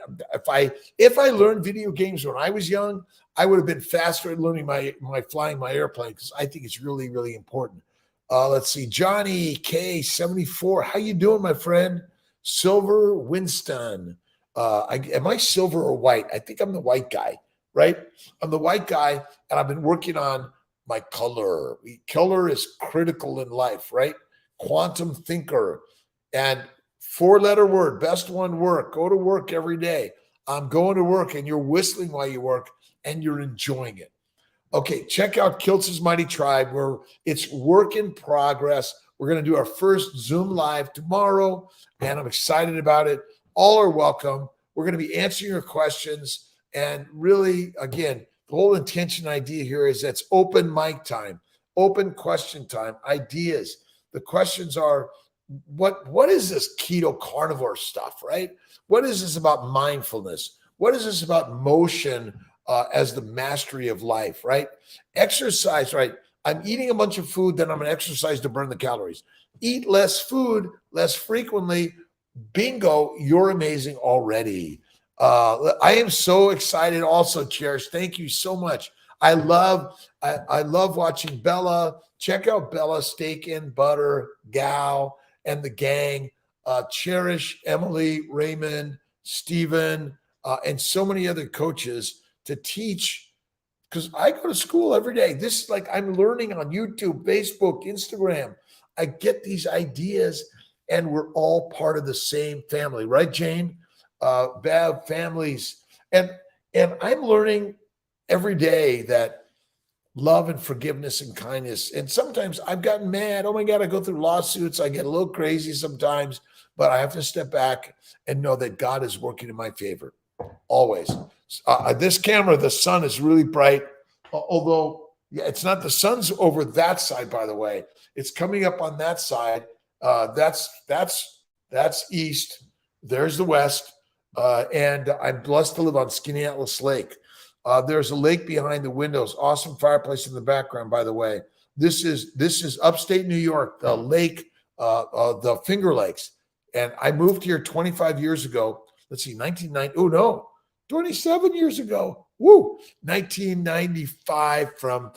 If I learned video games when I was young, I would have been faster at learning my flying my airplane because I think it's really, really important. Let's see, Johnny K74. How you doing, my friend? Silver Winston. Am I silver or white? I think I'm the white guy, right? I'm the white guy, and I've been working on my color. Color is critical in life, right? Quantum thinker. And four-letter word, best one, work. Go to work every day. I'm going to work, and you're whistling while you work, and you're enjoying it. Okay, check out Kiltz's Mighty Tribe, where it's work in progress. We're going to do our first Zoom Live tomorrow, and I'm excited about it. All are welcome. We're going to be answering your questions. And really, again, the whole intention idea here is that's open mic time, open question time, ideas. The questions are, what is this keto carnivore stuff, right? What is this about mindfulness? What is this about motion as the mastery of life, right? Exercise, right? I'm eating a bunch of food, then I'm going to exercise to burn the calories. Eat less food, less frequently. Bingo, you're amazing already. I am so excited also, Cherish. Thank you so much. I love watching Bella. Check out Bella, Steak and Butter, Gal, and the gang. Cherish, Emily, Raymond, Stephen, and so many other coaches to teach, because I go to school every day. This is like I'm learning on YouTube, Facebook, Instagram. I get these ideas, and we're all part of the same family, right, Jane? Bev, families. And I'm learning every day that love and forgiveness and kindness. And sometimes I've gotten mad. Oh my God, I go through lawsuits. I get a little crazy sometimes, but I have to step back and know that God is working in my favor. Always. This camera, the sun is really bright, although it's not. The sun's over that side, by the way. It's coming up on that side. That's east. There's the west, and I'm blessed to live on Skinny Atlas Lake. There's a lake behind the windows. Awesome fireplace in the background, by the way. This is upstate New York, the lake, the Finger Lakes, and I moved here 25 years ago. Let's see, 1990. Oh no. 27 years ago, 1995 from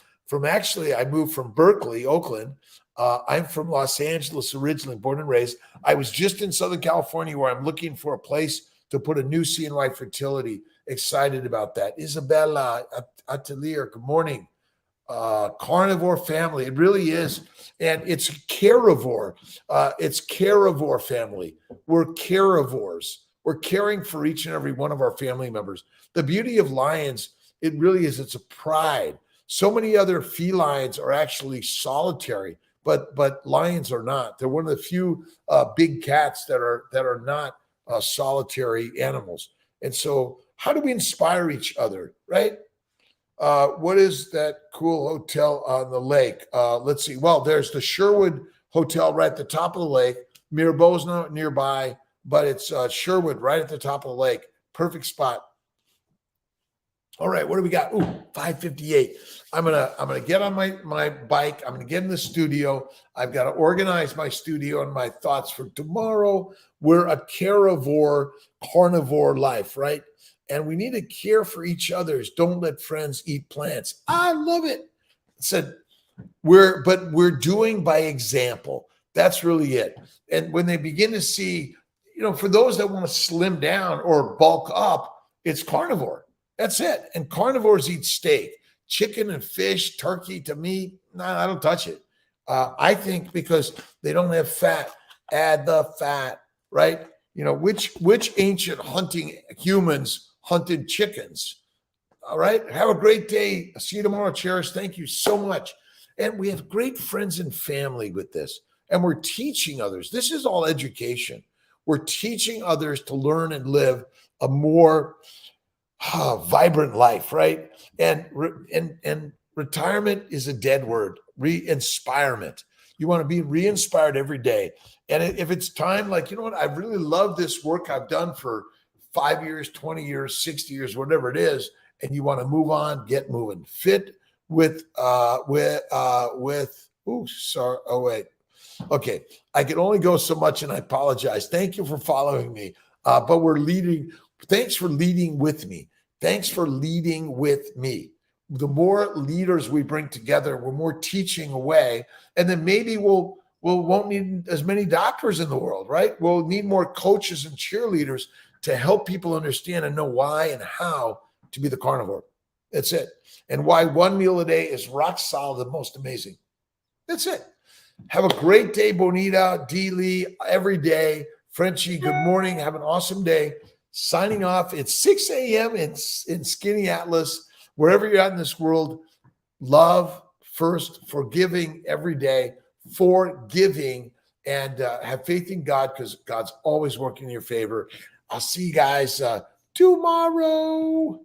actually, I moved from Berkeley, Oakland. I'm from Los Angeles originally, born and raised. I was just in Southern California where I'm looking for a place to put a new CNY fertility. Excited about that. Isabella Atelier, good morning. Carnivore family, it really is. And it's carivore. It's carivore family. We're carivores. We're caring for each and every one of our family members. The beauty of lions, it really is, it's a pride. So many other felines are actually solitary, but lions are not. They're one of the few big cats that are not solitary animals. And so how do we inspire each other, right? What is that cool hotel on the lake? Let's see. Well, there's the Sherwood Hotel right at the top of the lake. Mirabel's not nearby, but it's Sherwood right at the top of the lake. Perfect spot. All right, what do we got? Ooh, 5:58. I'm gonna get on my bike. I'm gonna get in the studio. I've got to organize my studio and my thoughts for tomorrow. We're a carnivore life, right? And we need to care for each other's. Don't let friends eat plants. I love it. Said we're doing by example. That's really it. And when they begin to see, for those that want to slim down or bulk up, it's carnivore. That's it. And carnivores eat steak, chicken and fish, turkey to meat. No, I don't touch it. I think because they don't have fat, add the fat, right? Which ancient hunting humans hunted chickens? All right. Have a great day. See you tomorrow. Cherish. Thank you so much. And we have great friends and family with this. And we're teaching others. This is all education. We're teaching others to learn and live a more vibrant life, right? And retirement is a dead word. Re-inspirement. You want to be re-inspired every day. And if it's time, like, you know what? I really love this work I've done for 5 years, 20 years, 60 years, whatever it is, and you want to move on, get moving. Fit with sorry. Oh, wait. Okay. I can only go so much, and I apologize. Thank you for following me. but we're leading. Thanks for leading with me. Thanks for leading with me. The more leaders we bring together, we're more teaching away, and then maybe we'll won't need as many doctors in the world, right? We'll need more coaches and cheerleaders to help people understand and know why and how to be the carnivore. That's it. And why one meal a day is rock solid, the most amazing. That's it. Have a great day, Bonita, D. Lee, every day. Frenchie, good morning. Have an awesome day. Signing off. It's 6 a.m. in Skinny Atlas. Wherever you're at in this world, love first, forgiving every day, forgiving, and have faith in God because God's always working in your favor. I'll see you guys tomorrow.